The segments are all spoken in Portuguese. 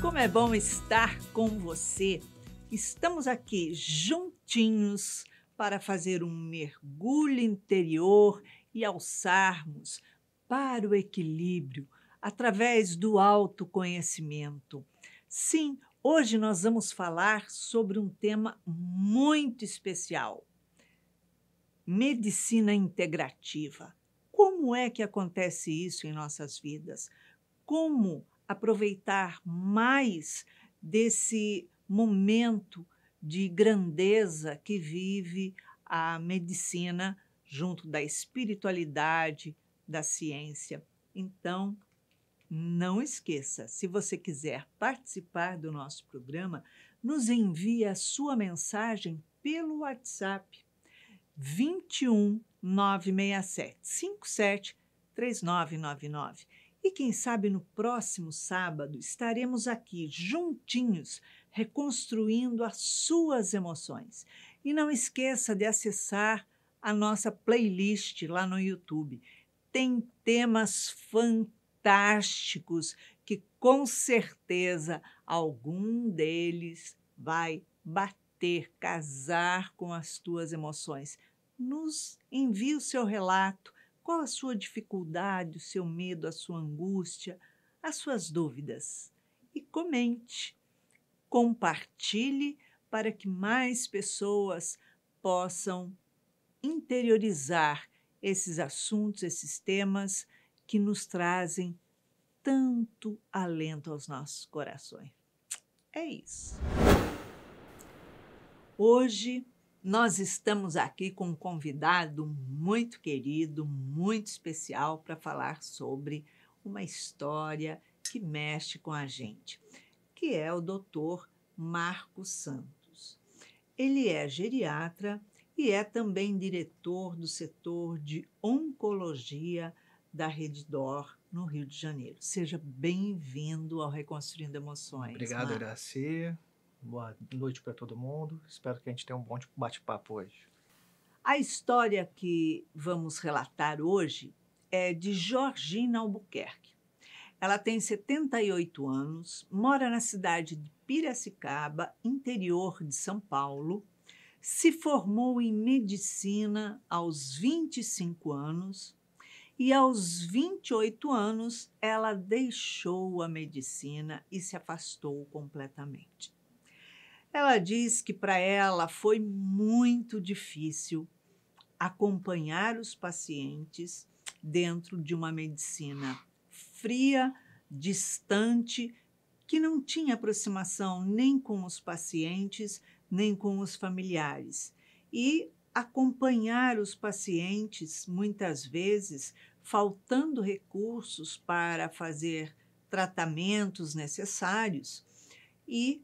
Como é bom estar com você. Estamos aqui juntinhos para fazer um mergulho interior e alçarmos para o equilíbrio através do autoconhecimento. Sim, hoje nós vamos falar sobre um tema muito especial: medicina integrativa. Como é que acontece isso em nossas vidas? Como aproveitar mais desse momento de grandeza que vive a medicina junto da espiritualidade, da ciência? Então, não esqueça, se você quiser participar do nosso programa, nos envie a sua mensagem pelo WhatsApp 21 967 57 3999. E quem sabe no próximo sábado estaremos aqui juntinhos reconstruindo as suas emoções. E não esqueça de acessar a nossa playlist lá no YouTube. Tem temas fantásticos que com certeza algum deles vai bater, casar com as tuas emoções. Nos envie o seu relato. Qual a sua dificuldade, o seu medo, a sua angústia, as suas dúvidas? E comente, compartilhe para que mais pessoas possam interiorizar esses assuntos, esses temas que nos trazem tanto alento aos nossos corações. É isso. Hoje nós estamos aqui com um convidado muito querido, muito especial para falar sobre uma história que mexe com a gente, que é o Dr. Marcos Santos. Ele é geriatra e é também diretor do setor de oncologia da Rede D'Or, no Rio de Janeiro. Seja bem-vindo ao Reconstruindo Emoções. Obrigado, Marcos. Iraci. Boa noite para todo mundo. Espero que a gente tenha um bom bate-papo hoje. A história que vamos relatar hoje é de Georgina Albuquerque. Ela tem 78 anos, mora na cidade de Piracicaba, interior de São Paulo, se formou em medicina aos 25 anos e aos 28 anos ela deixou a medicina e se afastou completamente. Ela diz que para ela foi muito difícil acompanhar os pacientes dentro de uma medicina fria, distante, que não tinha aproximação nem com os pacientes, nem com os familiares. E acompanhar os pacientes, muitas vezes, faltando recursos para fazer tratamentos necessários e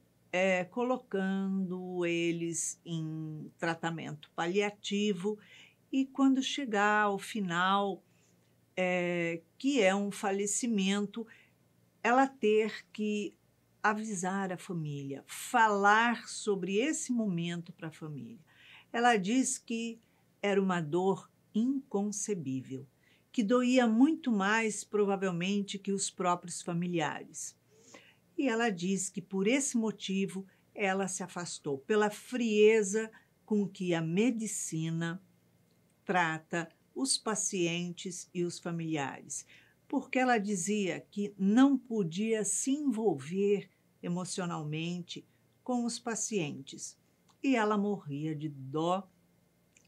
colocando eles em tratamento paliativo e quando chegar ao final, que é um falecimento, ela ter que avisar a família, falar sobre esse momento para a família. Ela diz que era uma dor inconcebível, que doía muito mais, provavelmente, que os próprios familiares. E ela diz que, por esse motivo, ela se afastou, pela frieza com que a medicina trata os pacientes e os familiares, porque ela dizia que não podia se envolver emocionalmente com os pacientes. E ela morria de dó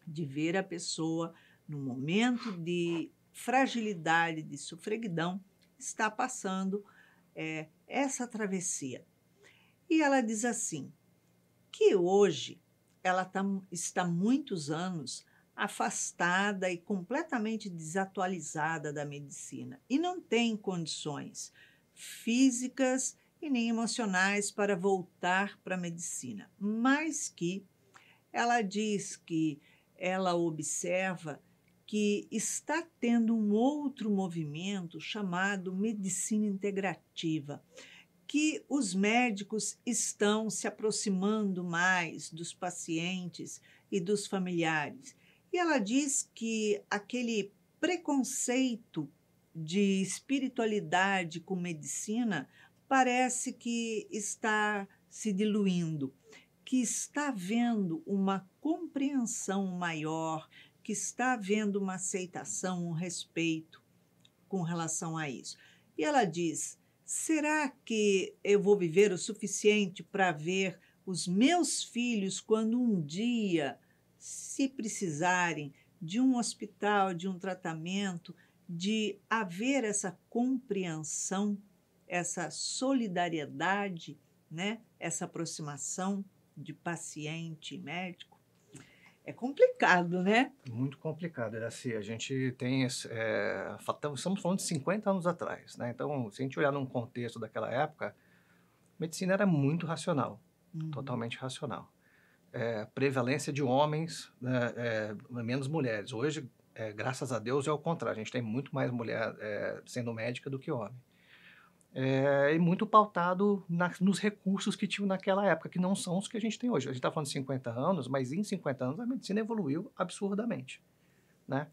de ver a pessoa, no momento de fragilidade, de sofreguidão, estar passando essa travessia. E ela diz assim, que hoje ela está muitos anos afastada e completamente desatualizada da medicina e não tem condições físicas e nem emocionais para voltar para a medicina, mas que ela diz que ela observa que está tendo um outro movimento chamado medicina integrativa, que os médicos estão se aproximando mais dos pacientes e dos familiares. E ela diz que aquele preconceito de espiritualidade com medicina parece que está se diluindo, que está havendo uma compreensão maior, que está havendo uma aceitação, um respeito com relação a isso. E ela diz: será que eu vou viver o suficiente para ver os meus filhos quando um dia, se precisarem de um hospital, de um tratamento, de haver essa compreensão, essa solidariedade, né? Essa aproximação de paciente e médico? É complicado, né? Muito complicado, Iraci. A gente tem estamos falando de 50 anos atrás, né? Então, se a gente olhar num contexto daquela época, a medicina era muito racional, totalmente racional. Prevalência de homens, né, menos mulheres. Hoje, graças a Deus, é o contrário. A gente tem muito mais mulher sendo médica do que homem. E muito pautado nos recursos que tinham naquela época, que não são os que a gente tem hoje. A gente está falando de 50 anos, mas em 50 anos a medicina evoluiu absurdamente, né?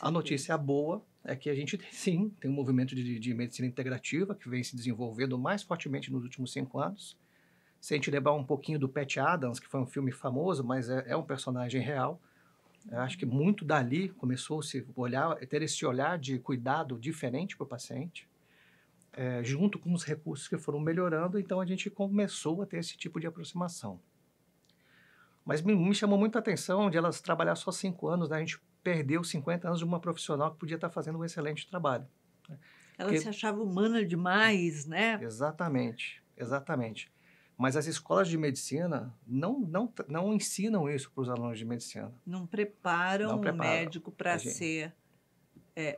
A notícia boa é que a gente, sim, tem um movimento de medicina integrativa que vem se desenvolvendo mais fortemente nos últimos 5 anos. Se a gente lembrar um pouquinho do Pat Adams, que foi um filme famoso, mas é um personagem real, eu acho que muito dali começou-se a ter esse olhar de cuidado diferente para o paciente, junto com os recursos que foram melhorando, então a gente começou a ter esse tipo de aproximação. Mas me chamou muito a atenção de elas trabalhar só 5 anos, né? A gente perdeu 50 anos de uma profissional que podia estar fazendo um excelente trabalho. Né? Ela se achava humana demais, né? Exatamente, exatamente. Mas as escolas de medicina não ensinam isso para os alunos de medicina. Não preparam o médico para ser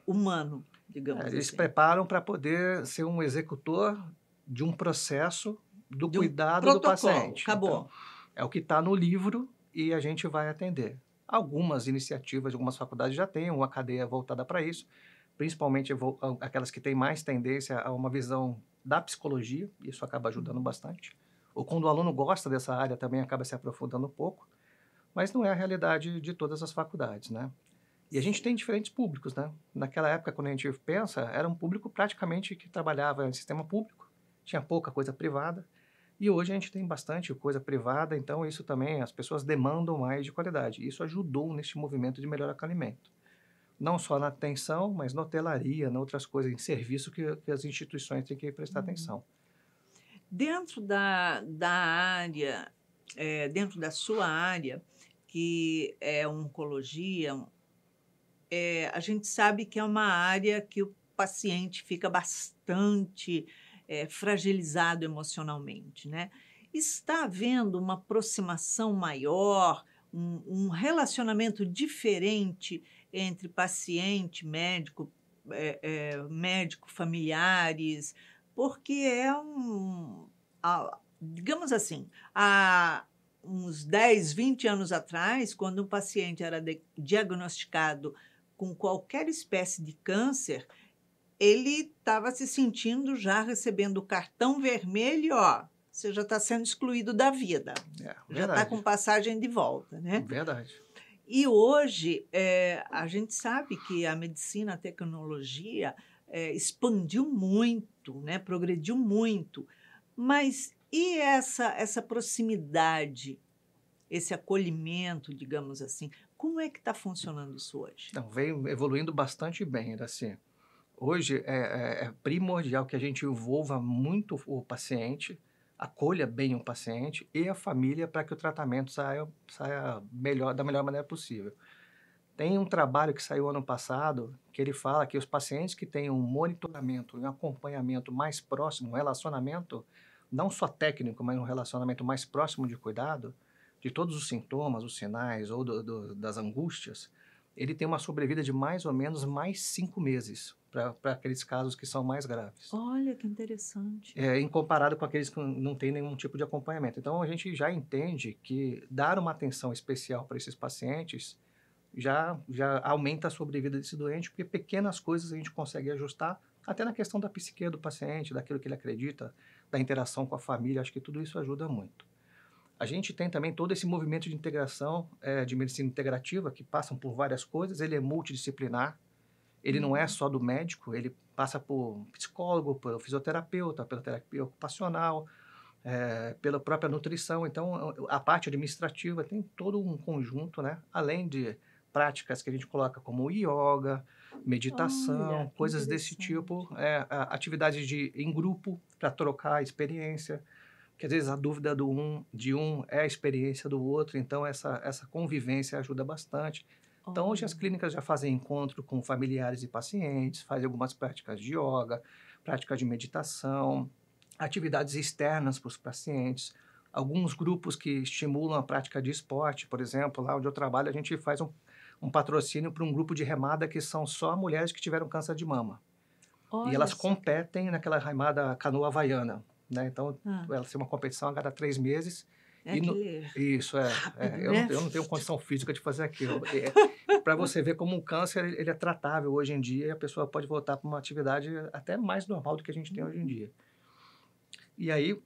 humano, digamos assim. Eles preparam para poder ser um executor de um processo do cuidado do paciente. Acabou. Então, é o que está no livro e a gente vai atender. Algumas iniciativas, algumas faculdades já têm uma cadeia voltada para isso, principalmente aquelas que têm mais tendência a uma visão da psicologia, isso acaba ajudando bastante. Ou quando o aluno gosta dessa área, também acaba se aprofundando um pouco, mas não é a realidade de todas as faculdades, né? E a gente tem diferentes públicos, né? Naquela época, quando a gente pensa, era um público praticamente que trabalhava em sistema público, tinha pouca coisa privada, e hoje a gente tem bastante coisa privada, então isso também, as pessoas demandam mais de qualidade. Isso ajudou neste movimento de melhor acolhimento. Não só na atenção, mas na hotelaria, em outras coisas, em serviço que as instituições têm que prestar atenção. Dentro da área, dentro da sua área, que é oncologia, a gente sabe que é uma área que o paciente fica bastante fragilizado emocionalmente, né? Está havendo uma aproximação maior, um relacionamento diferente entre paciente, médico, médico, familiares, porque digamos assim, há uns 10, 20 anos atrás, quando um paciente era diagnosticado com qualquer espécie de câncer, ele estava se sentindo já recebendo o cartão vermelho, ó, você já está sendo excluído da vida, já está com passagem de volta, né? Verdade. E hoje a gente sabe que a medicina, a tecnologia expandiu muito, né? Progrediu muito, mas e essa proximidade, esse acolhimento, digamos assim, como é que está funcionando isso hoje? Não, vem evoluindo bastante bem, assim. Hoje é primordial que a gente envolva muito o paciente, acolha bem o paciente e a família para que o tratamento saia melhor, da melhor maneira possível. Tem um trabalho que saiu ano passado que ele fala que os pacientes que têm um monitoramento, um acompanhamento mais próximo, um relacionamento não só técnico, mas um relacionamento mais próximo de cuidado, de todos os sintomas, os sinais ou das angústias, ele tem uma sobrevida de mais ou menos mais 5 meses para aqueles casos que são mais graves. Olha, que interessante. Em comparado com aqueles que não têm nenhum tipo de acompanhamento. Então, a gente já entende que dar uma atenção especial para esses pacientes já aumenta a sobrevida desse doente, porque pequenas coisas a gente consegue ajustar, até na questão da psique do paciente, daquilo que ele acredita, da interação com a família, acho que tudo isso ajuda muito. A gente tem também todo esse movimento de integração de medicina integrativa, que passam por várias coisas, ele é multidisciplinar, ele não é só do médico, ele passa por psicólogo, por fisioterapeuta, pela terapia ocupacional, pela própria nutrição. Então, a parte administrativa tem todo um conjunto, né? Além de práticas que a gente coloca como yoga, meditação, Olha, que coisas desse tipo, interessante. atividades em grupo para trocar experiência, que às vezes a dúvida de um é a experiência do outro, então essa convivência ajuda bastante. Então, hoje as Olha. clínicas já fazem encontro com familiares e pacientes, fazem algumas práticas de yoga, práticas de meditação, atividades externas para os pacientes, alguns grupos que estimulam a prática de esporte, por exemplo, lá onde eu trabalho, a gente faz um patrocínio para um grupo de remada que são só mulheres que tiveram câncer de mama. E Olha elas só que... competem naquela remada canoa havaiana, né? Então, Ah, ela tem uma competição a cada 3 meses. é E aquele isso, rápido, eu não, né? eu não tenho condição física de fazer aquilo. Para você ver como o câncer ele é tratável hoje em dia e a pessoa pode voltar para uma atividade até mais normal do que a gente tem hoje em dia. E aí,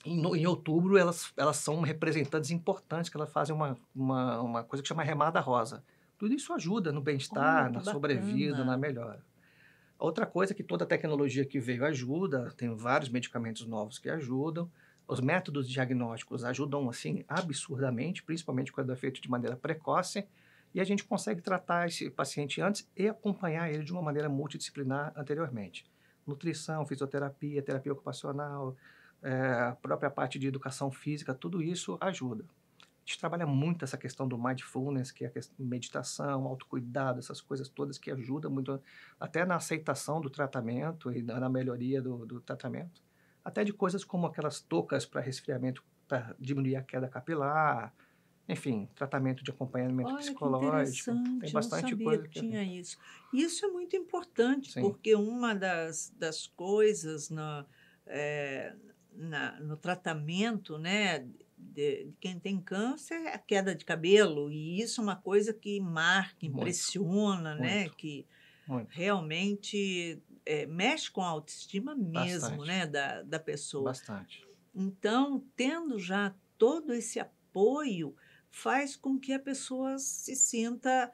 em outubro, elas são representantes importantes, que elas fazem uma coisa que chama remada rosa. Tudo isso ajuda no Olha, bem-estar, que na sobrevida, na bacana. melhora. Outra coisa é que toda a tecnologia que veio ajuda, tem vários medicamentos novos que ajudam, os métodos diagnósticos ajudam, assim, absurdamente, principalmente quando é feito de maneira precoce, e a gente consegue tratar esse paciente antes e acompanhar ele de uma maneira multidisciplinar anteriormente. Nutrição, fisioterapia, terapia ocupacional, a própria parte de educação física, tudo isso ajuda. A gente trabalha muito essa questão do mindfulness, que é a questão de meditação, autocuidado, essas coisas todas que ajudam muito até na aceitação do tratamento e na melhoria do tratamento. Até de coisas como aquelas toucas para resfriamento, para diminuir a queda capilar, enfim, tratamento de acompanhamento Olha que psicológico. Tem interessante, eu não bastante sabia coisa que que a gente... tinha isso. Isso é muito importante, Sim, porque uma das coisas no tratamento, né, de quem tem câncer é a queda de cabelo, e isso é uma coisa que marca, muito, impressiona, né, muito, que muito. realmente mexe com a autoestima mesmo, Bastante, né, da pessoa. bastante. Então, tendo já todo esse apoio, faz com que a pessoa se sinta,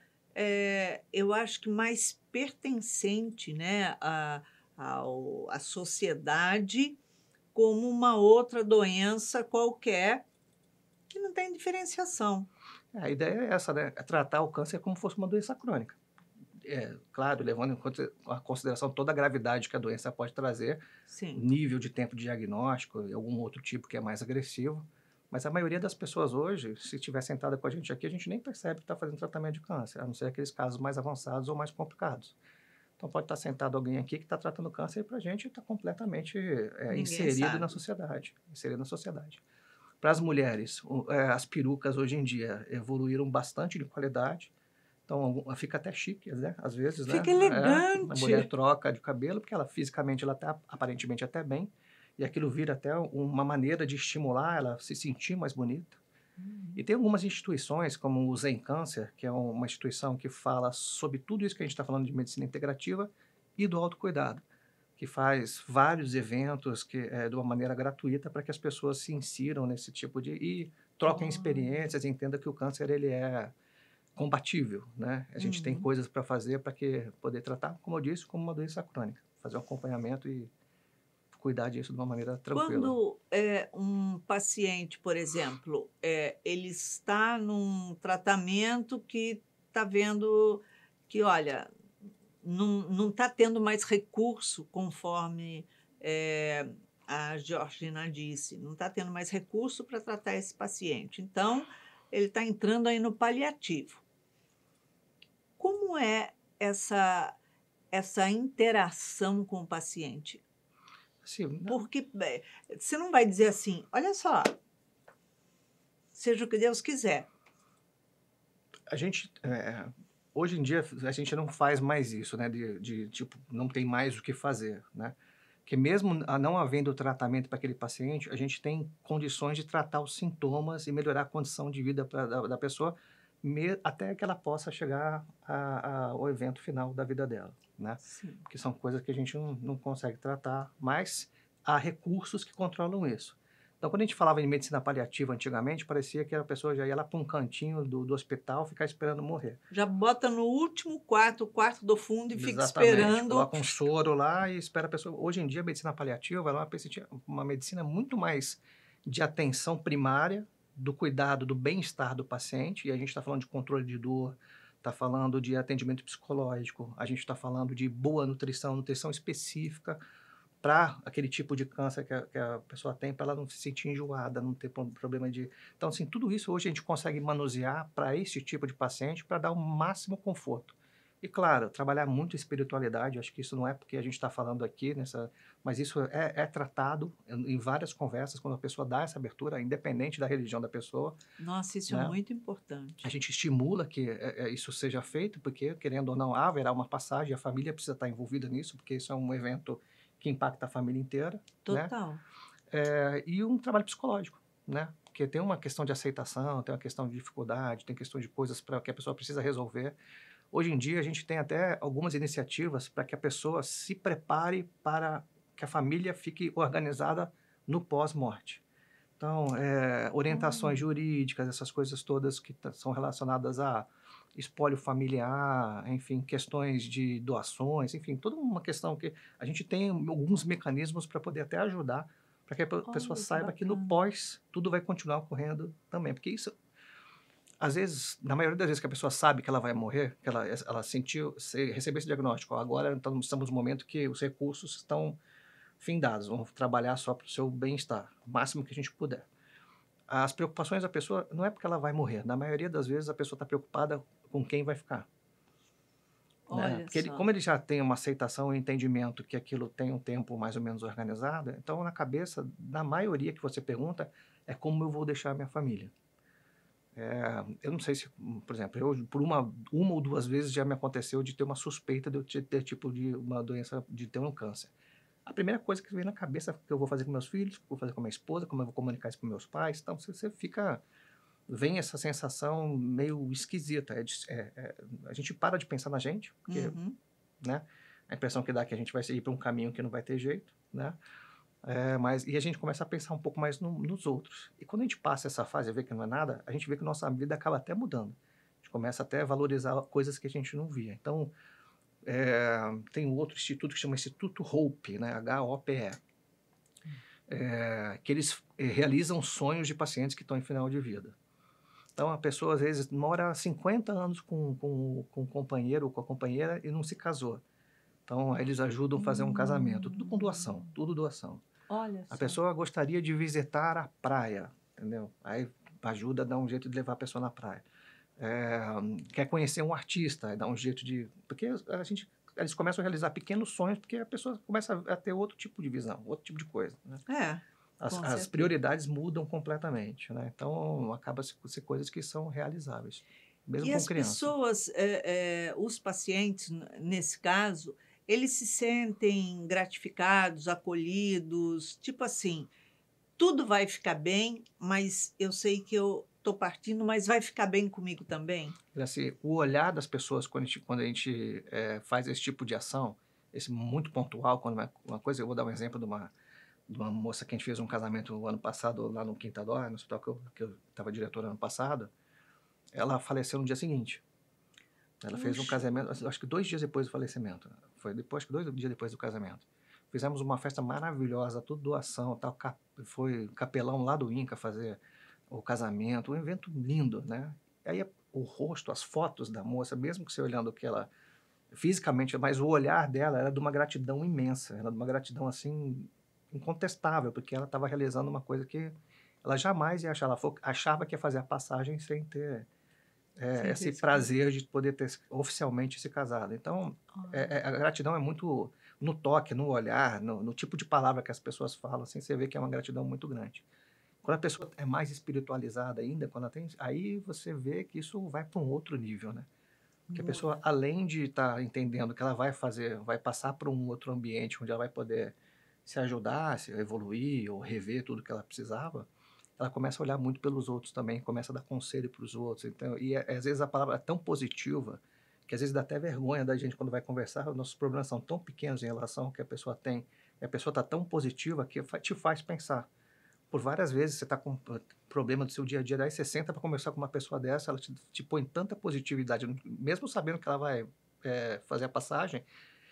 eu acho que mais pertencente, né, à sociedade, como uma outra doença qualquer que não tem diferenciação. A ideia é essa, né? É tratar o câncer como se fosse uma doença crônica. Claro, levando em conta a consideração toda a gravidade que a doença pode trazer, Sim, nível de tempo de diagnóstico e algum outro tipo que é mais agressivo. Mas a maioria das pessoas hoje, se estiver sentada com a gente aqui, a gente nem percebe que está fazendo tratamento de câncer, a não ser aqueles casos mais avançados ou mais complicados. Então pode estar sentado alguém aqui que está tratando câncer e para a gente está completamente ninguém inserido na sabe. sociedade. Inserido na sociedade. Para as mulheres, as perucas hoje em dia evoluíram bastante de qualidade. Então, fica até chique, né? Às vezes, né? Fica A mulher elegante. troca de cabelo, porque ela fisicamente ela está aparentemente até bem, e aquilo vira até uma maneira de estimular ela a se sentir mais bonita. E tem algumas instituições, como o Zen Câncer, que é uma instituição que fala sobre tudo isso que a gente está falando de medicina integrativa e do autocuidado, que faz vários eventos de uma maneira gratuita para que as pessoas se insiram nesse tipo e troquem Olha. experiências, entendam que o câncer ele é combatível, né? A gente tem Uhum. coisas para fazer para que poder tratar, como eu disse, como uma doença crônica, fazer um acompanhamento e cuidar disso de uma maneira tranquila. Quando um paciente, por exemplo, ele está num tratamento que está vendo que, olha, não está tendo mais recurso, conforme a Georgina disse, não está tendo mais recurso para tratar esse paciente. Então, ele está entrando aí no paliativo. Como é essa interação com o paciente? Assim, Porque você não vai dizer assim: olha só, seja o que Deus quiser. a gente hoje em dia a gente não faz mais isso, né? Tipo não tem mais o que fazer, né? Que mesmo não havendo tratamento para aquele paciente, a gente tem condições de tratar os sintomas e melhorar a condição de vida da pessoa, até que ela possa chegar ao evento final da vida dela, né? Sim. Porque são coisas que a gente não consegue tratar, mas há recursos que controlam isso. Então, quando a gente falava em medicina paliativa antigamente, parecia que a pessoa já ia lá para um cantinho do hospital ficar esperando morrer. Já bota no último quarto, o quarto do fundo, e fica Exatamente, esperando. coloca um soro lá e espera a pessoa. Hoje em dia, a medicina paliativa ela é uma medicina muito mais de atenção primária, do cuidado, do bem-estar do paciente, e a gente está falando de controle de dor, está falando de atendimento psicológico, a gente está falando de boa nutrição, nutrição específica para aquele tipo de câncer que a pessoa tem, para ela não se sentir enjoada, não ter problema de... Então, assim, tudo isso hoje a gente consegue manusear para esse tipo de paciente para dar o máximo conforto. E, claro, trabalhar muito espiritualidade, acho que isso não é porque a gente está falando aqui, mas isso é tratado em várias conversas, quando a pessoa dá essa abertura, independente da religião da pessoa. Nossa, isso né? é muito importante. A gente estimula que isso seja feito, porque, querendo ou não, haverá uma passagem, a família precisa estar envolvida nisso, porque isso é um evento que impacta a família inteira. Total. Né? E um trabalho psicológico, né? Porque tem uma questão de aceitação, tem uma questão de dificuldade, tem questão de coisas que a pessoa precisa resolver. Hoje em dia, a gente tem até algumas iniciativas para que a pessoa se prepare para que a família fique organizada no pós-morte. Então, orientações jurídicas, essas coisas todas que são relacionadas a espólio familiar, enfim, questões de doações, enfim, toda uma questão que a gente tem alguns mecanismos para poder até ajudar, para que a pessoa saiba que no pós tudo vai continuar ocorrendo também. Porque isso, às vezes, na maioria das vezes que a pessoa sabe que ela vai morrer, que ela sentiu, recebeu esse diagnóstico, agora estamos no momento que os recursos estão findados, vamos trabalhar só para o seu bem-estar, o máximo que a gente puder. As preocupações da pessoa não é porque ela vai morrer, na maioria das vezes a pessoa está preocupada com quem vai ficar. Né? Porque como ele já tem uma aceitação e entendimento que aquilo tem um tempo mais ou menos organizado, então na cabeça da maioria que você pergunta é como eu vou deixar a minha família. Eu não sei se, por exemplo, eu por uma ou duas vezes já me aconteceu de ter uma suspeita de eu ter tipo de uma doença, de ter um câncer. A primeira coisa que vem na cabeça é o que eu vou fazer com meus filhos, o que eu vou fazer com a minha esposa, como eu vou comunicar isso com meus pais. Então, você fica... Vem essa sensação meio esquisita. A gente para de pensar na gente, porque né, a impressão que dá é que a gente vai seguir para um caminho que não vai ter jeito, né? E a gente começa a pensar um pouco mais nos outros. E quando a gente passa essa fase e vê que não é nada, a gente vê que nossa vida acaba até mudando. A gente começa até a valorizar coisas que a gente não via. Então, tem um outro instituto que chama Instituto Hope, né? H-O-P-E, que eles realizam sonhos de pacientes que estão em final de vida. Então, a pessoa, às vezes, mora 50 anos com um companheiro ou com a companheira e não se casou. Então, eles ajudam a fazer um casamento. Tudo com doação, tudo doação. Olha só. A pessoa gostaria de visitar a praia, entendeu? Aí ajuda a dar um jeito de levar a pessoa na praia. Quer conhecer um artista, dá um jeito de... Porque eles começam a realizar pequenos sonhos, porque a pessoa começa a ter outro tipo de visão, outro tipo de coisa. Né? As prioridades mudam completamente. Né? Então, acaba ser coisas que são realizáveis, mesmo e com as criança. Pessoas, os pacientes, nesse caso, eles se sentem gratificados, acolhidos, tipo assim, tudo vai ficar bem, mas eu sei que eu estou partindo, mas vai ficar bem comigo também? Assim, o olhar das pessoas quando a gente faz esse tipo de ação, esse muito pontual, quando uma coisa, eu vou dar um exemplo de uma moça que a gente fez um casamento no ano passado lá no Quinta Dó, no hospital que eu estava diretor ano passado, ela faleceu no dia seguinte. Ela fez um casamento, acho que 2 dias depois do falecimento. Foi depois, acho que 2 dias depois do casamento. Fizemos uma festa maravilhosa, tudo doação, tal. Foi capelão lá do INCA fazer o casamento, um evento lindo, né? Aí o rosto, as fotos da moça, mesmo que você olhando que ela fisicamente, mas o olhar dela era de uma gratidão imensa, era de uma gratidão assim incontestável, porque ela estava realizando uma coisa que ela jamais ia achar. Ela achava que ia fazer a passagem sem ter esse prazer de poder ter oficialmente se casado. Então, a gratidão é muito no toque, no olhar, no tipo de palavra que as pessoas falam, assim, você vê que é uma gratidão muito grande. Quando a pessoa é mais espiritualizada ainda, aí você vê que isso vai para um outro nível, né? Porque a pessoa, além de estar entendendo que ela vai passar para um outro ambiente onde ela vai poder se ajudar, se evoluir ou rever tudo que ela precisava, ela começa a olhar muito pelos outros também, começa a dar conselho para os outros. Então, às vezes a palavra é tão positiva que às vezes dá até vergonha da gente quando vai conversar. Os nossos problemas são tão pequenos em relação ao que a pessoa tem, e a pessoa está tão positiva que te faz pensar. por várias vezes você está com problema do seu dia a dia, daí você senta para conversar com uma pessoa dessa, ela te põe tanta positividade, mesmo sabendo que ela vai fazer a passagem,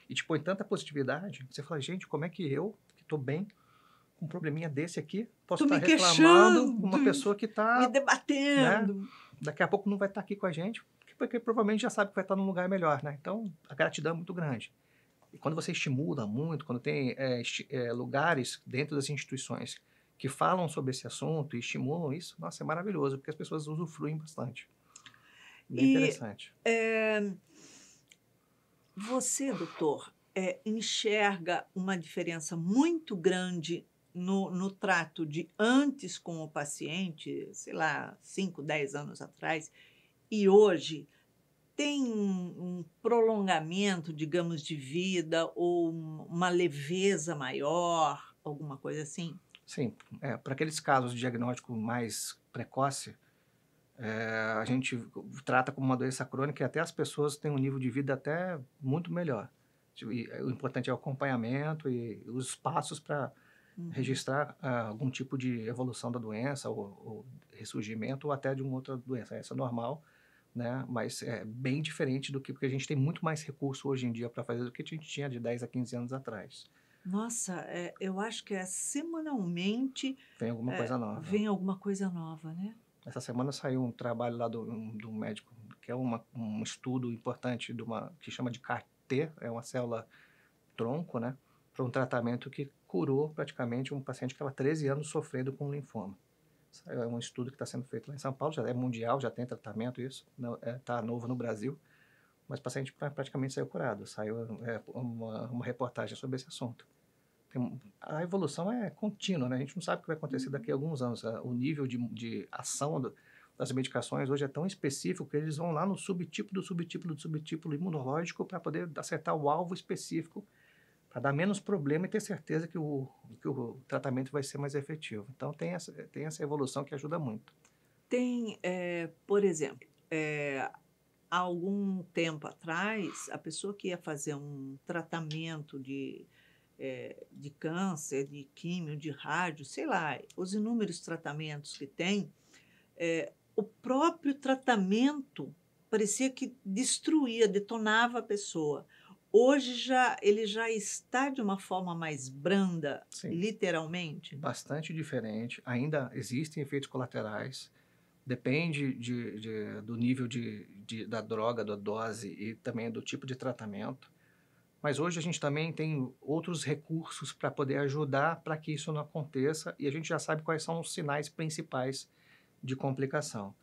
e te põe tanta positividade, você fala, gente, como é que eu, que estou bem, com um probleminha desse aqui, posso Tô estar me reclamando com uma queixando, pessoa que me está, né, debatendo. daqui a pouco não vai estar aqui com a gente, porque provavelmente já sabe que vai estar num lugar melhor, né? Então, a gratidão é muito grande. E quando você estimula muito, quando tem lugares dentro das instituições que falam sobre esse assunto e estimulam isso, nossa, é maravilhoso, porque as pessoas usufruem bastante. Bem E interessante. você, doutor, enxerga uma diferença muito grande no trato de antes com o paciente, sei lá, 5, 10 anos atrás, e hoje? Tem um prolongamento, digamos, de vida ou uma leveza maior, alguma coisa assim? Sim, para aqueles casos de diagnóstico mais precoce, a gente trata como uma doença crônica e até as pessoas têm um nível de vida até muito melhor. E o importante é o acompanhamento e os passos para registrar algum tipo de evolução da doença ou ressurgimento ou até de uma outra doença. Essa é normal, né? Mas é bem diferente do que, porque a gente tem muito mais recurso hoje em dia para fazer do que a gente tinha de 10 a 15 anos atrás. Nossa, eu acho que semanalmente Vem alguma coisa nova. vem alguma coisa nova, né? Essa semana saiu um trabalho lá do médico, que é um estudo importante que chama de CAR-T, é uma célula tronco, né? Para um tratamento que curou praticamente um paciente que estava 13 anos sofrendo com linfoma. É um estudo que está sendo feito lá em São Paulo, já é mundial, já tem tratamento isso, está novo no Brasil, mas o paciente praticamente saiu curado. Saiu uma reportagem sobre esse assunto. A evolução é contínua, né? A gente não sabe o que vai acontecer daqui a alguns anos. O nível de ação das medicações hoje é tão específico que eles vão lá no subtipo do subtipo do subtipo imunológico para poder acertar o alvo específico, para dar menos problema e ter certeza que o tratamento vai ser mais efetivo. Então, tem essa evolução que ajuda muito. Tem, por exemplo, há algum tempo atrás, a pessoa que ia fazer um tratamento de câncer, de químio, de rádio, sei lá, os inúmeros tratamentos que tem, o próprio tratamento parecia que destruía, detonava a pessoa. Hoje ele já está de uma forma mais branda, Sim, literalmente? bastante diferente. Ainda existem efeitos colaterais. Depende do nível da droga, da dose e também do tipo de tratamento. Mas hoje a gente também tem outros recursos para poder ajudar para que isso não aconteça e a gente já sabe quais são os sinais principais de complicação.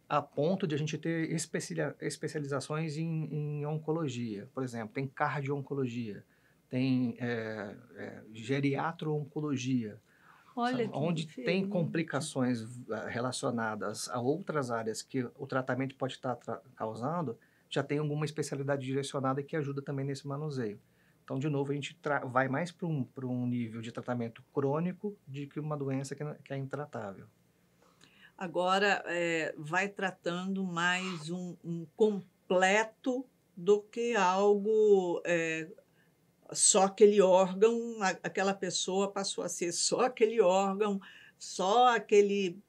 A ponto de a gente ter especializações em oncologia. Por exemplo, tem cardio-oncologia, tem geriatro-oncologia, Olha que onde tem diferente. complicações relacionadas a outras áreas que o tratamento pode estar causando, já tem alguma especialidade direcionada que ajuda também nesse manuseio. Então, de novo, a gente vai mais para um nível de tratamento crônico de que uma doença que é intratável. Agora, vai tratando mais um completo do que algo, só aquele órgão, aquela pessoa passou a ser só aquele órgão, só aquele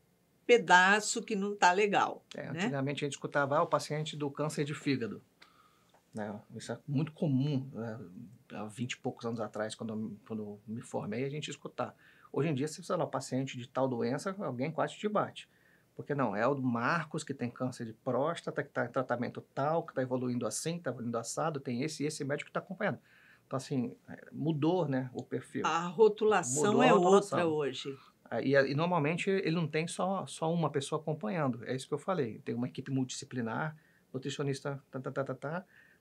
pedaço que não está legal, né? Antigamente a gente escutava o paciente do câncer de fígado. Né? Isso é muito comum, né? Há 20 e poucos anos atrás, quando me formei, a gente escutar. Hoje em dia, se você falar o paciente de tal doença, alguém quase te bate. Porque não, é o do Marcos que tem câncer de próstata, que está em tratamento tal, que está evoluindo assim, está evoluindo assado, tem esse médico que está acompanhando. Então, assim, mudou, né, o perfil. A rotulação Mudou a é rotulação. outra hoje. E normalmente ele não tem só uma pessoa acompanhando, é isso que eu falei. Tem uma equipe multidisciplinar, nutricionista,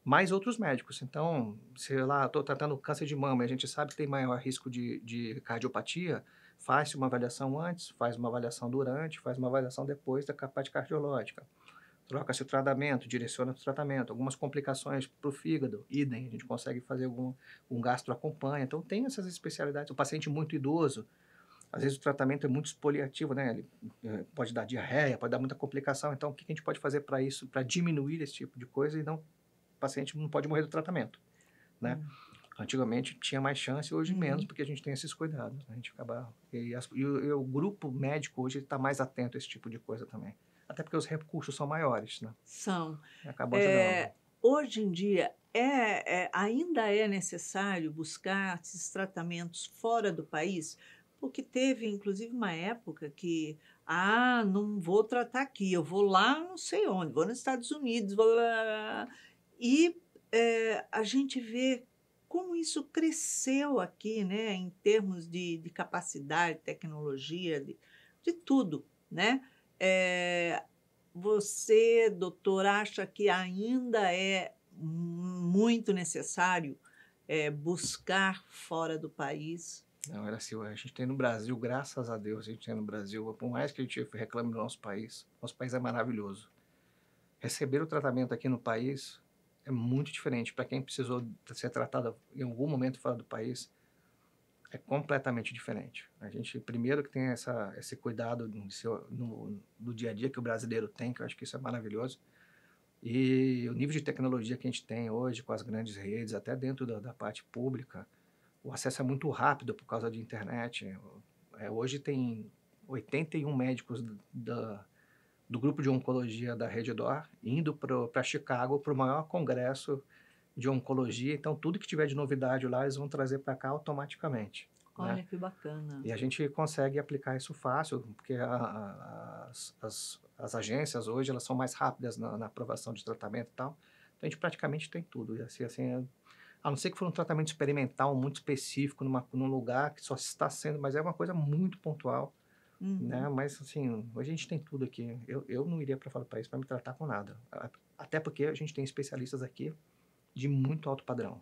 mais outros médicos. Então, se lá estou tratando câncer de mama e a gente sabe que tem maior risco de cardiopatia, faz uma avaliação antes, faz uma avaliação durante, faz uma avaliação depois da parte cardiológica. Troca-se o tratamento, direciona o tratamento. Algumas complicações para o fígado, idem, a gente consegue fazer um gastro acompanha. Então, tem essas especialidades. O paciente muito idoso, às vezes o tratamento é muito expoliativo, né? Ele pode dar diarreia, pode dar muita complicação. Então, o que a gente pode fazer para isso, para diminuir esse tipo de coisa e não, o paciente não pode morrer do tratamento, né? Antigamente tinha mais chance, hoje menos, Uhum. porque a gente tem esses cuidados, né? A gente acaba... E o grupo médico hoje está mais atento a esse tipo de coisa também. Até porque os recursos são maiores, né? São. E acabam ajudando. Hoje em dia, ainda é necessário buscar esses tratamentos fora do país? Porque teve, inclusive, uma época que, não vou tratar aqui, eu vou lá não sei onde, vou nos Estados Unidos, vou lá. E a gente vê como isso cresceu aqui, né, em termos de capacidade, tecnologia, de tudo, né? Eh, Você, doutor, acha que ainda é muito necessário, buscar fora do país? Não, era assim, a gente tem no Brasil, graças a Deus, a gente tem no Brasil, por mais que a gente reclame do nosso país é maravilhoso. Receber o tratamento aqui no país é muito diferente. Para quem precisou ser tratado em algum momento fora do país, é completamente diferente. A gente, primeiro que tem esse cuidado no dia a dia que o brasileiro tem, que eu acho que isso é maravilhoso. E o nível de tecnologia que a gente tem hoje com as grandes redes, até dentro da parte pública, o acesso é muito rápido por causa de internet. Hoje tem 81 médicos do grupo de oncologia da Rede D'Or indo para Chicago para o maior congresso de oncologia. Então, tudo que tiver de novidade lá, eles vão trazer para cá automaticamente, né? Olha que bacana. E a gente consegue aplicar isso fácil, porque as agências hoje elas são mais rápidas na aprovação de tratamento e tal. Então, a gente praticamente tem tudo. E assim, a não ser que for um tratamento experimental muito específico num lugar que só está sendo, mas é uma coisa muito pontual, né? Uhum. Mas assim, hoje a gente tem tudo aqui. Eu não iria para fora do país para me tratar com nada. Até porque a gente tem especialistas aqui de muito alto padrão.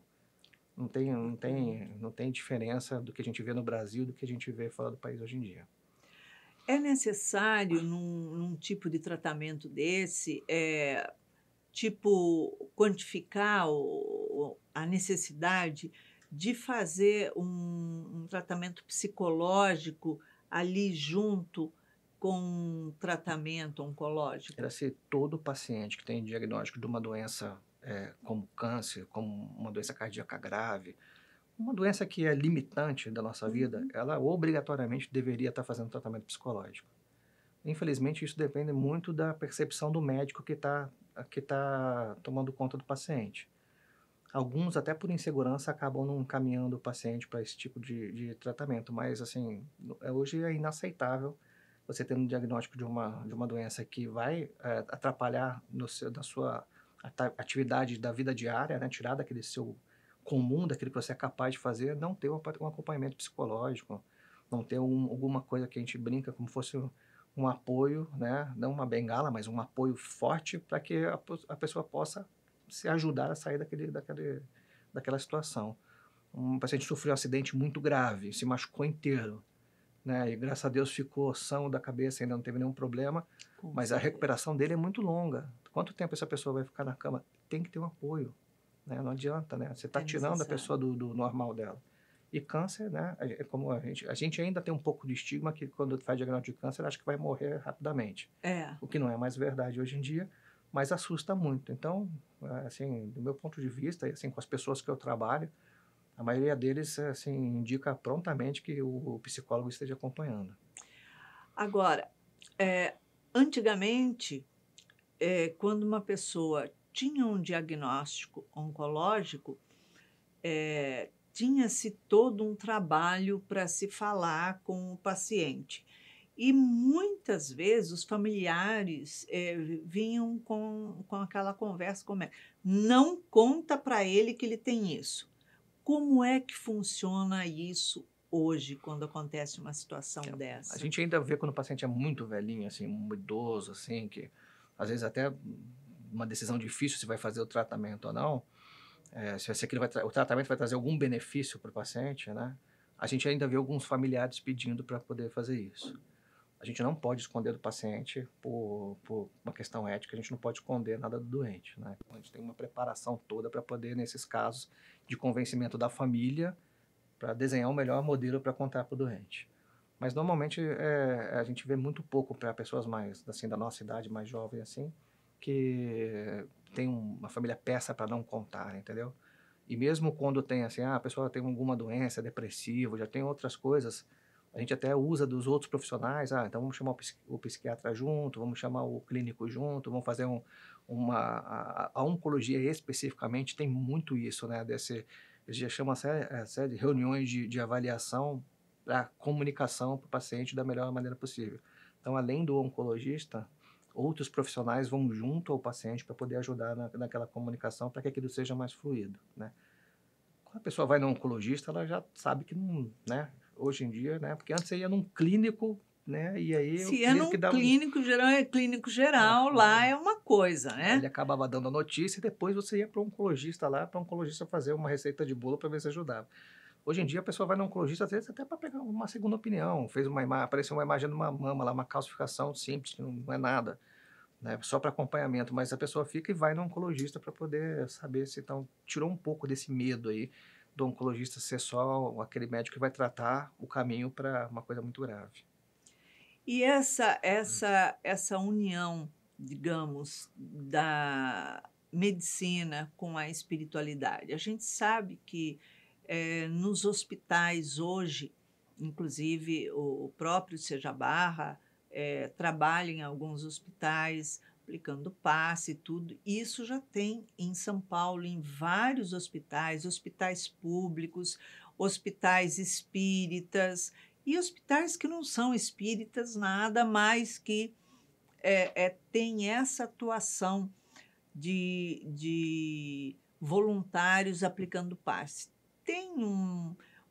Não tem diferença do que a gente vê no Brasil do que a gente vê fora do país hoje em dia. É necessário, num tipo de tratamento desse, tipo, quantificar a necessidade de fazer um tratamento psicológico ali junto com um tratamento oncológico? Era se todo paciente que tem diagnóstico de uma doença como câncer, como uma doença cardíaca grave, uma doença que é limitante da nossa vida, Uhum. ela obrigatoriamente deveria estar fazendo tratamento psicológico. Infelizmente, isso depende muito da percepção do médico que tá tomando conta do paciente. Alguns, até por insegurança, acabam não encaminhando o paciente para esse tipo de tratamento, mas, assim, hoje é inaceitável você ter um diagnóstico de uma doença que vai atrapalhar da sua atividade da vida diária, né? Tirar daquele seu comum, daquilo que você é capaz de fazer, não ter um acompanhamento psicológico, não ter alguma coisa que a gente brinca como fosse um apoio, né? Não uma bengala, mas um apoio forte para que a pessoa possa se ajudar a sair daquela situação. Um paciente sofreu um acidente muito grave, se machucou inteiro, né? E graças a Deus ficou são da cabeça, ainda não teve nenhum problema, Com mas a certeza. recuperação dele é muito longa. Quanto tempo essa pessoa vai ficar na cama? Tem que ter um apoio, né? Não adianta, né? Você está É tirando a necessário. pessoa do normal dela. E câncer, né? É como a gente ainda tem um pouco de estigma que quando faz diagnóstico de câncer, acha que vai morrer rapidamente. É. O que não é mais verdade hoje em dia, mas assusta muito. Então, assim, do meu ponto de vista, e assim, com as pessoas que eu trabalho, a maioria deles, assim, indica prontamente que o psicólogo esteja acompanhando. Agora, antigamente, quando uma pessoa tinha um diagnóstico oncológico, tinha-se todo um trabalho para se falar com o paciente. E muitas vezes os familiares vinham com aquela conversa como é, não conta para ele que ele tem isso. Como é que funciona isso hoje, quando acontece uma situação A dessa? gente ainda vê quando o paciente é muito velhinho, assim, um idoso, assim, que às vezes até uma decisão difícil se vai fazer o tratamento ou não, se aquilo o tratamento vai trazer algum benefício para o paciente, né? A gente ainda vê alguns familiares pedindo para poder fazer isso. A gente não pode esconder do paciente por uma questão ética, a gente não pode esconder nada do doente, né? A gente tem uma preparação toda para poder, nesses casos de convencimento da família, para desenhar o melhor modelo para contar para o doente. Mas normalmente a gente vê muito pouco para pessoas mais, assim, da nossa idade, mais jovens, assim, que tem uma família peça para não contar, entendeu? E mesmo quando tem assim, a pessoa tem alguma doença, depressivo, já tem outras coisas, a gente até usa dos outros profissionais, então vamos chamar o psiquiatra junto, vamos chamar o clínico junto, vamos fazer a oncologia especificamente tem muito isso, né, eles já chamam a série de reuniões de avaliação para comunicação para o paciente da melhor maneira possível. Então, além do oncologista, outros profissionais vão junto ao paciente para poder ajudar naquela comunicação para que aquilo seja mais fluido, né? Quando a pessoa vai no oncologista, ela já sabe que não, né? Hoje em dia, né? Porque antes você ia num clínico, né? E aí o Se é clínico num que dava... clínico geral, é clínico geral, lá é uma coisa, Aí ele né? acabava dando a notícia e depois você ia para o oncologista lá, para o oncologista fazer uma receita de bolo para ver se ajudava. Hoje em dia a pessoa vai no oncologista, às vezes até para pegar uma segunda opinião. Apareceu uma imagem de uma mama lá, uma calcificação simples, que não é nada, né? Só para acompanhamento, mas a pessoa fica e vai no oncologista para poder saber se então tirou um pouco desse medo aí do oncologista ser só aquele médico que vai tratar o caminho para uma coisa muito grave. E essa união, digamos, da medicina com a espiritualidade. A gente sabe que nos hospitais hoje, inclusive o próprio Seja Barra trabalha em alguns hospitais aplicando passe e tudo. Isso já tem em São Paulo, em vários hospitais, hospitais públicos, hospitais espíritas e hospitais que não são espíritas, nada mais que tem essa atuação de voluntários aplicando passe. Tem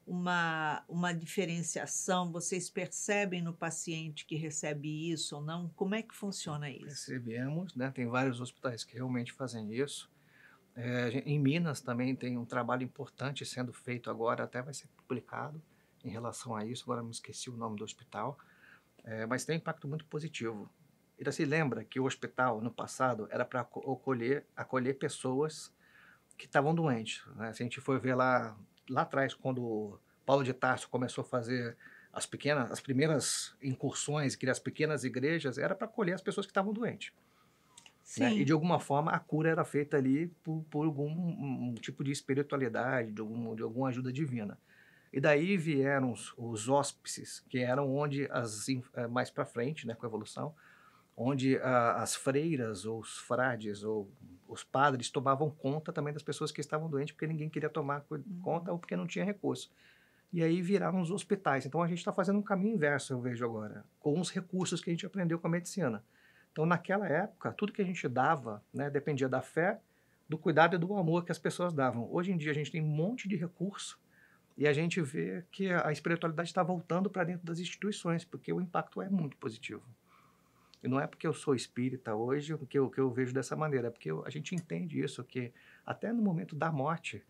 uma diferenciação? Vocês percebem no paciente que recebe isso ou não? Como é que funciona isso? Percebemos, né? Tem vários hospitais que realmente fazem isso. Em Minas também tem um trabalho importante sendo feito agora, até vai ser publicado em relação a isso. Agora me esqueci o nome do hospital, mas tem um impacto muito positivo. Ainda se lembra que o hospital, no passado, era para acolher pessoas que estavam doentes, né? Se a gente for ver lá atrás, quando Paulo de Tarso começou a fazer as primeiras incursões, criar as pequenas igrejas, era para acolher as pessoas que estavam doentes. Né? E Sim. de alguma forma a cura era feita ali por algum um tipo de espiritualidade, de alguma ajuda divina. E daí vieram os hóspices, que eram onde mais para frente, né, com a evolução, onde as freiras ou os frades ou os padres tomavam conta também das pessoas que estavam doentes, porque ninguém queria tomar conta ou porque não tinha recurso. E aí viraram os hospitais. Então a gente está fazendo um caminho inverso, eu vejo agora, com os recursos que a gente aprendeu com a medicina. Então naquela época, tudo que a gente dava, né, dependia da fé, do cuidado e do amor que as pessoas davam. Hoje em dia a gente tem um monte de recurso e a gente vê que a espiritualidade está voltando para dentro das instituições, porque o impacto é muito positivo. E não é porque eu sou espírita hoje que eu vejo dessa maneira, é porque a gente entende isso, que até no momento da morte,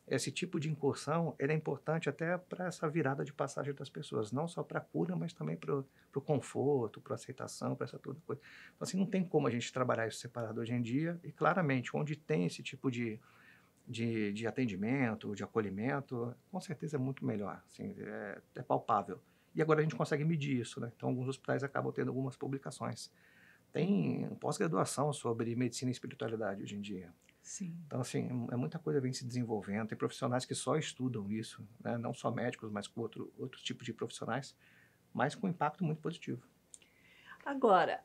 esse tipo de incursão é importante até para essa virada de passagem das pessoas, não só para a cura, mas também para o conforto, para a aceitação, para essa toda coisa. Então, assim, não tem como a gente trabalhar isso separado hoje em dia, e claramente, onde tem esse tipo de atendimento, de acolhimento, com certeza é muito melhor, assim, é palpável. E agora a gente consegue medir isso, né? Então, alguns hospitais acabam tendo algumas publicações. Tem pós-graduação sobre medicina e espiritualidade hoje em dia. Sim. Então, assim, é muita coisa vem se desenvolvendo. Tem profissionais que só estudam isso, né? Não só médicos, mas com outros tipos de profissionais, mas com impacto muito positivo. Agora,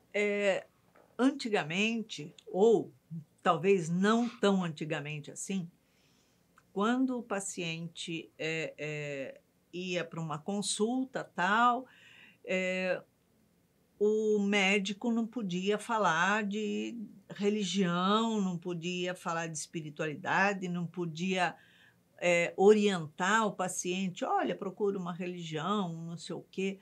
antigamente, ou talvez não tão antigamente assim, quando o paciente ia para uma consulta tal, o médico não podia falar de religião, não podia falar de espiritualidade, não podia orientar o paciente, olha, procura uma religião, não sei o quê.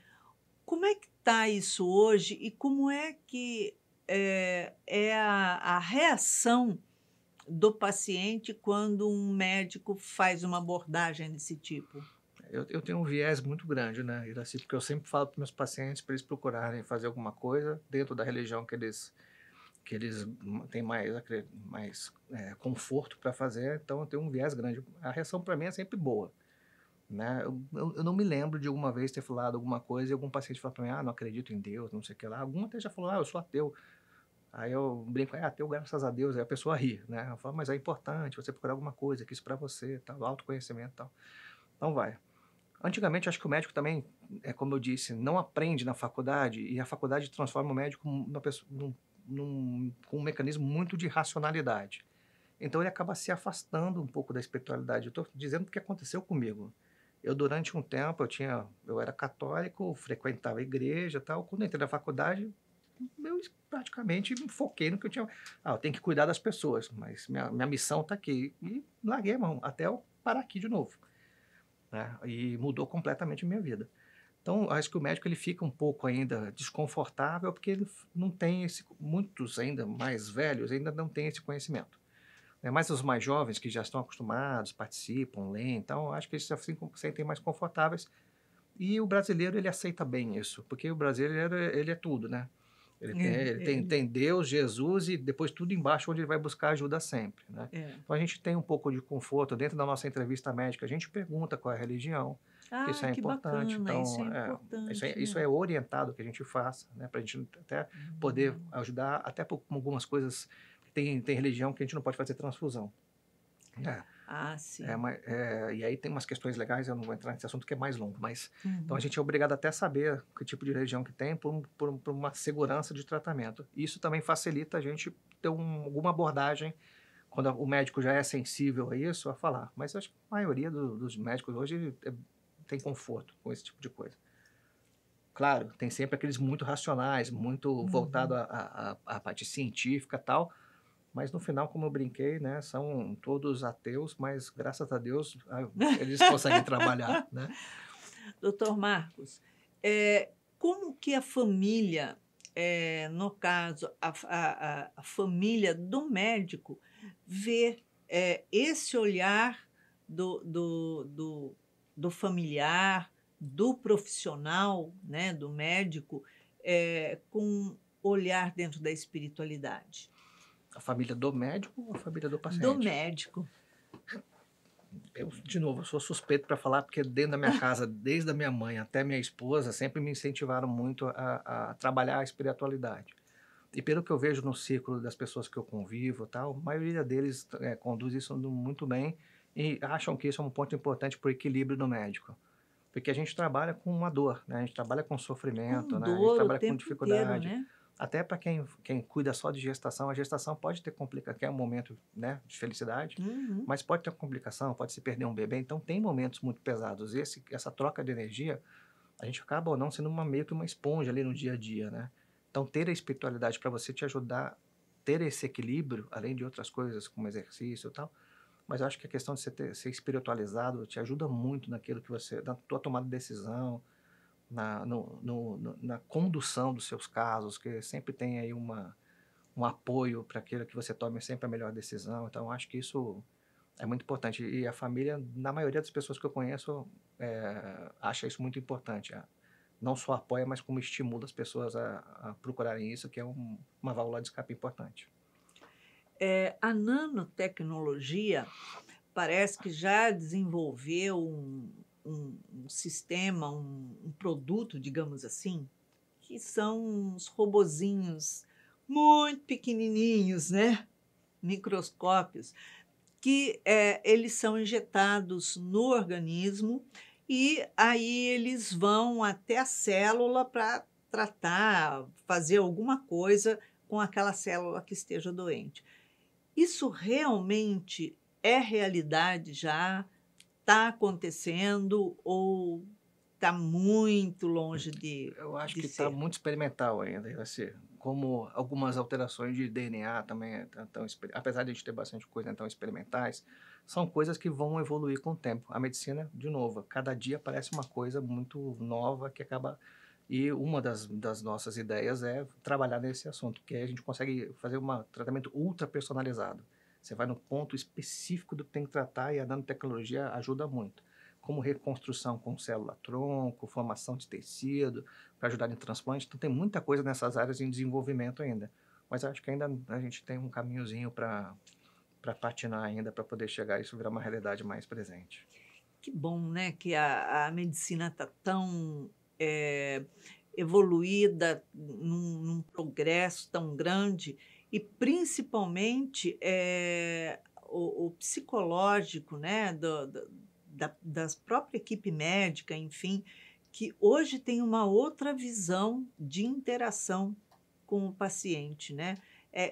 Como é que está isso hoje e como é que é a reação do paciente quando um médico faz uma abordagem desse tipo? Eu tenho um viés muito grande, né, Iraci, porque eu sempre falo para meus pacientes para eles procurarem fazer alguma coisa dentro da religião que eles têm mais conforto para fazer, então eu tenho um viés grande. A reação para mim é sempre boa, né? Eu não me lembro de alguma vez ter falado alguma coisa e algum paciente falar para mim, não acredito em Deus, não sei o que lá. Algum até já falou, eu sou ateu. Aí eu brinco, ateu, graças a Deus, aí a pessoa ri, né? Eu falo, mas é importante você procurar alguma coisa, que isso para você, tal, autoconhecimento e tal. Então vai. Antigamente, acho que o médico também, como eu disse, não aprende na faculdade e a faculdade transforma o médico numa pessoa, com um mecanismo muito de racionalidade. Então ele acaba se afastando um pouco da espiritualidade. Eu estou dizendo o que aconteceu comigo. Eu, durante um tempo, eu era católico, frequentava a igreja e tal. Quando eu entrei na faculdade, eu praticamente me foquei no que eu tinha. Eu tenho que cuidar das pessoas, mas minha missão está aqui. E larguei a mão, até eu parar aqui de novo. Né? E mudou completamente a minha vida. Então, acho que o médico ele fica um pouco ainda desconfortável, porque ele não tem muitos ainda mais velhos ainda não têm esse conhecimento. Mas os mais jovens que já estão acostumados, participam, leem, então acho que eles se sentem mais confortáveis. E o brasileiro, ele aceita bem isso, porque o brasileiro, ele é tudo, né? Tem Deus, Jesus e depois tudo embaixo onde ele vai buscar ajuda sempre, né? Então a gente tem um pouco de conforto dentro da nossa entrevista médica, a gente pergunta qual é a religião, que isso é que importante. bacana, Então, isso é importante. isso é orientado que a gente faça, né? Para a gente até poder ajudar, até por algumas coisas. Tem religião que a gente não pode fazer transfusão. Sim. E aí tem umas questões legais, eu não vou entrar nesse assunto que é mais longo, mas então a gente é obrigado até a saber que tipo de religião que tem por uma segurança de tratamento. Isso também facilita a gente ter alguma abordagem quando o médico já é sensível a isso, a falar. Mas acho que a maioria dos médicos hoje tem conforto com esse tipo de coisa. Claro, tem sempre aqueles muito racionais, muito voltado à parte científica e tal, mas no final, como eu brinquei, né, são todos ateus, mas graças a Deus eles conseguem trabalhar, né? Doutor Marcos, como que a família, no caso, a família do médico, vê esse olhar do familiar, do profissional, né, do médico, com olhar dentro da espiritualidade? A família do médico ou a família do paciente? Do médico. Eu, de novo, eu sou suspeito para falar, porque dentro da minha casa, desde a minha mãe até minha esposa, sempre me incentivaram muito a trabalhar a espiritualidade. E pelo que eu vejo no círculo das pessoas que eu convivo, tal, a maioria deles conduz isso muito bem e acham que isso é um ponto importante para o equilíbrio do médico. Porque a gente trabalha com uma dor, né? A gente trabalha com sofrimento, Com né? A gente dor o trabalha com tempo dificuldade. inteiro, né? Até para quem cuida só de gestação, a gestação pode ter complicação, que é um momento, né, de felicidade, mas pode ter complicação, pode se perder um bebê. Então, tem momentos muito pesados. Essa troca de energia, a gente acaba ou não sendo meio que uma esponja ali no dia a dia, né? Então, ter a espiritualidade para você te ajudar a ter esse equilíbrio, além de outras coisas, como exercício e tal, mas eu acho que a questão de você ser espiritualizado te ajuda muito naquilo que você, na tua tomada de decisão, na condução dos seus casos, que sempre tem aí um apoio para aquilo que você tome sempre a melhor decisão. Então, acho que isso é muito importante. E a família, na maioria das pessoas que eu conheço, acha isso muito importante. Não só apoia, mas como estimula as pessoas a procurarem isso, que é uma válvula de escape importante. A nanotecnologia parece que já desenvolveu um sistema, um produto, digamos assim, que são uns robozinhos muito pequenininhos, né? Microscópios, que eles são injetados no organismo e aí eles vão até a célula para tratar, fazer alguma coisa com aquela célula que esteja doente. Isso realmente é realidade já? Está acontecendo ou está muito longe Eu acho de que está ser? muito experimental ainda, vai ser. Como algumas alterações de DNA também, apesar de a gente ter bastante coisa tão experimentais, são coisas que vão evoluir com o tempo. A medicina, de novo, cada dia aparece uma coisa muito nova que acaba. E uma das nossas ideias é trabalhar nesse assunto, porque aí a gente consegue fazer um tratamento ultra personalizado. Você vai no ponto específico do que tem que tratar e a nanotecnologia ajuda muito. Como reconstrução com célula-tronco, formação de tecido, para ajudar em transplante. Então, tem muita coisa nessas áreas em desenvolvimento ainda. Mas acho que ainda a gente tem um caminhozinho para patinar ainda, para poder chegar a isso virar uma realidade mais presente. Que bom, né, que a medicina está tão evoluída num progresso tão grande e principalmente o psicológico, né, da própria equipe médica, enfim, que hoje tem uma outra visão de interação com o paciente, né?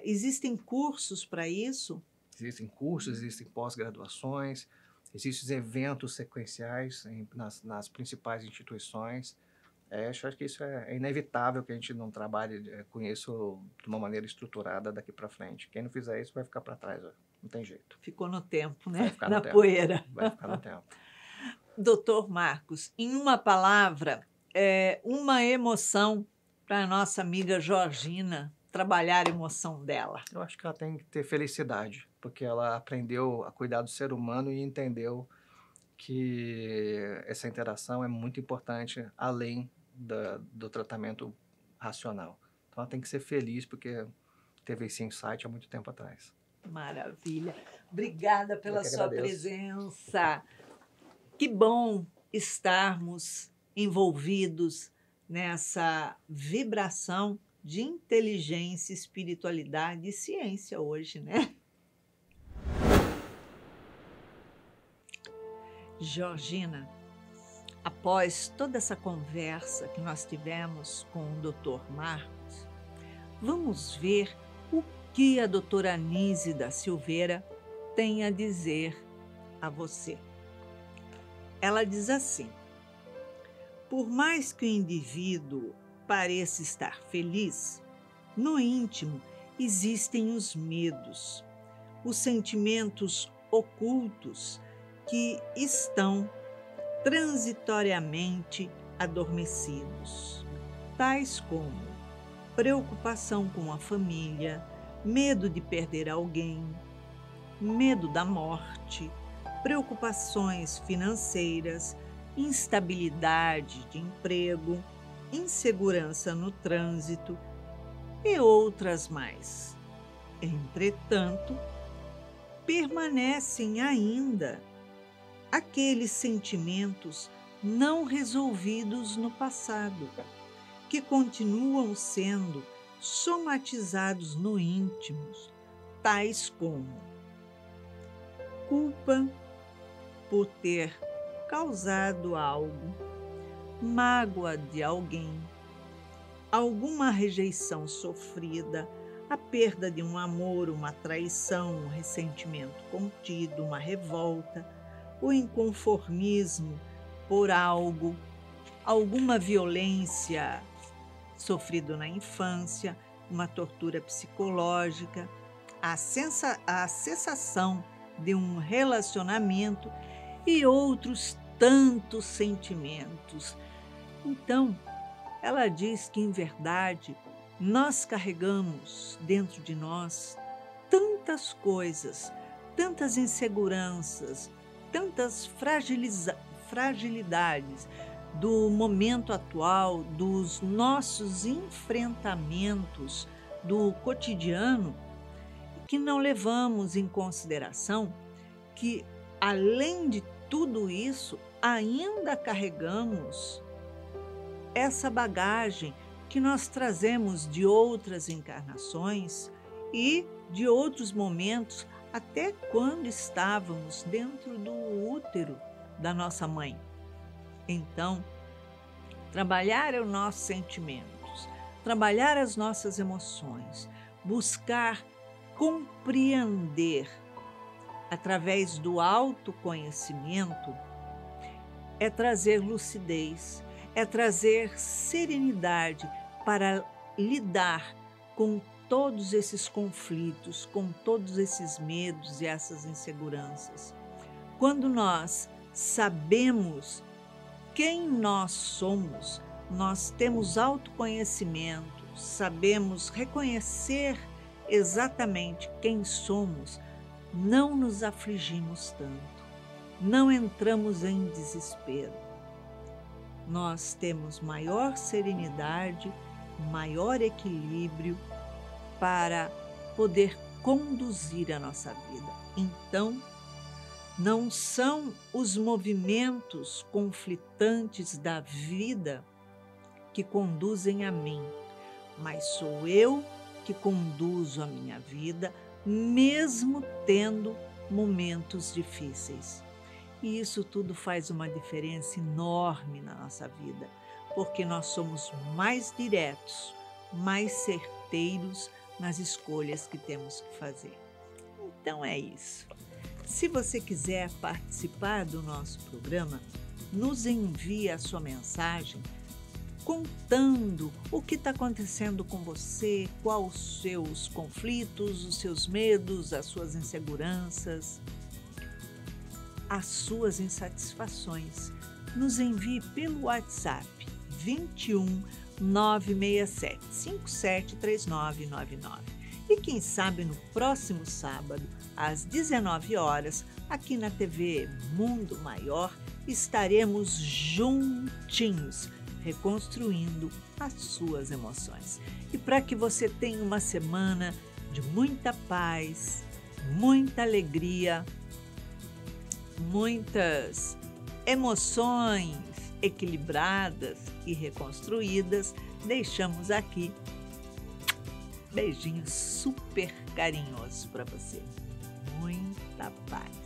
Existem cursos para isso? Existem cursos, existem pós-graduações, existem eventos sequenciais nas principais instituições. Acho que isso é inevitável que a gente não trabalhe com isso de uma maneira estruturada daqui para frente. Quem não fizer isso vai ficar para trás, ó. Não tem jeito. Ficou no tempo, né? Vai ficar na no tempo. Poeira. Vai ficar no tempo. Doutor Marcos, em uma palavra, uma emoção para a nossa amiga Georgina trabalhar a emoção dela. Eu acho que ela tem que ter felicidade, porque ela aprendeu a cuidar do ser humano e entendeu que essa interação é muito importante além do tratamento racional. Então ela tem que ser feliz porque teve esse insight há muito tempo atrás. Maravilha. Obrigada pela sua agradeço. presença. Que bom estarmos envolvidos nessa vibração de inteligência, espiritualidade e ciência hoje, né? Georgina, após toda essa conversa que nós tivemos com o Dr. Marcos, vamos ver o que a doutora Anísia da Silveira tem a dizer a você. Ela diz assim: por mais que o indivíduo pareça estar feliz, no íntimo existem os medos, os sentimentos ocultos que estão transitoriamente adormecidos, tais como preocupação com a família, medo de perder alguém, medo da morte, preocupações financeiras, instabilidade de emprego, insegurança no trânsito e outras mais. Entretanto, permanecem ainda aqueles sentimentos não resolvidos no passado, que continuam sendo somatizados no íntimo, tais como culpa por ter causado algo, mágoa de alguém, alguma rejeição sofrida, a perda de um amor, uma traição, um ressentimento contido, uma revolta, o inconformismo por algo, alguma violência sofrida na infância, uma tortura psicológica, a cessação de um relacionamento e outros tantos sentimentos. Então, ela diz que, em verdade, nós carregamos dentro de nós tantas coisas, tantas inseguranças, tantas fragilidades do momento atual, dos nossos enfrentamentos do cotidiano, que não levamos em consideração que, além de tudo isso, ainda carregamos essa bagagem que nós trazemos de outras encarnações e de outros momentos, até quando estávamos dentro do útero da nossa mãe. Então, trabalhar os nossos sentimentos, trabalhar as nossas emoções, buscar compreender através do autoconhecimento é trazer lucidez, é trazer serenidade para lidar com todos esses conflitos, com todos esses medos e essas inseguranças. Quando nós sabemos quem nós somos, nós temos autoconhecimento, sabemos reconhecer exatamente quem somos, não nos afligimos tanto, não entramos em desespero. Nós temos maior serenidade, maior equilíbrio para poder conduzir a nossa vida. Então, não são os movimentos conflitantes da vida que que conduzem a mim, mas sou eu que conduzo a minha vida, mesmo tendo momentos difíceis. E isso tudo faz uma diferença enorme na nossa vida, porque nós somos mais diretos, mais certeiros nas escolhas que temos que fazer. Então é isso. Se você quiser participar do nosso programa, nos envie a sua mensagem contando o que está acontecendo com você, quais os seus conflitos, os seus medos, as suas inseguranças, as suas insatisfações. Nos envie pelo WhatsApp 21 967 573999. E quem sabe no próximo sábado, às 19 horas, aqui na TV Mundo Maior, estaremos juntinhos, reconstruindo as suas emoções. E para que você tenha uma semana de muita paz, muita alegria, muitas emoções equilibradas e reconstruídas, deixamos aqui beijinho super carinhoso para você. Muita paz.